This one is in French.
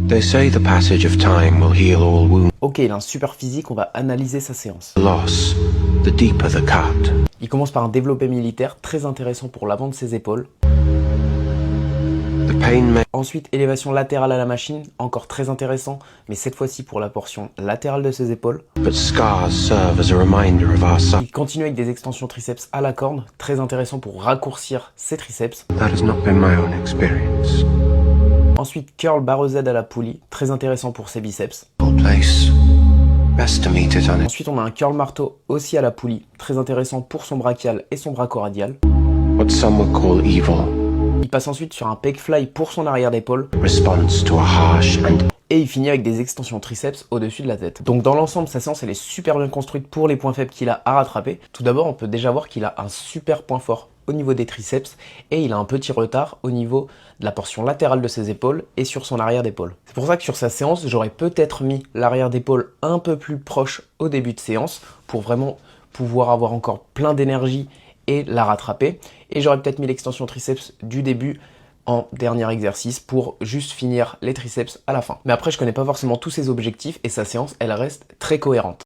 They say the passage of time will heal all wounds. Ok, il a un super physique, on va analyser sa séance. Loss, the deeper the cut. Il commence par un développé militaire très intéressant pour l'avant de ses épaules. The pain may Ensuite, élévation latérale à la machine, encore très intéressant, mais cette fois-ci pour la portion latérale de ses épaules. but scars serve as a reminder of our suffering. Il continue avec des extensions triceps à la corde, très intéressant pour raccourcir ses triceps. That has not been my own experience. Ensuite, curl barre Z à la poulie, très intéressant pour ses biceps. All place. Best to meet it on it. Ensuite, on a un curl marteau aussi à la poulie, très intéressant pour son brachial et son bras coradial. What some would call evil. Il passe ensuite sur un pec fly pour son arrière d'épaule. Response to a harsh and Et il finit avec des extensions triceps au-dessus de la tête. Donc dans l'ensemble, sa séance elle est super bien construite pour les points faibles qu'il a à rattraper. Tout d'abord, on peut déjà voir qu'il a un super point fort au niveau des triceps et il a un petit retard au niveau de la portion latérale de ses épaules et sur son arrière d'épaule. C'est pour ça que sur sa séance, j'aurais peut-être mis l'arrière d'épaule un peu plus proche au début de séance pour vraiment pouvoir avoir encore plein d'énergie et la rattraper. Et j'aurais peut-être mis l'extension triceps du début en dernier exercice pour juste finir les triceps à la fin. Mais après, je connais pas forcément tous ses objectifs et sa séance, elle reste très cohérente.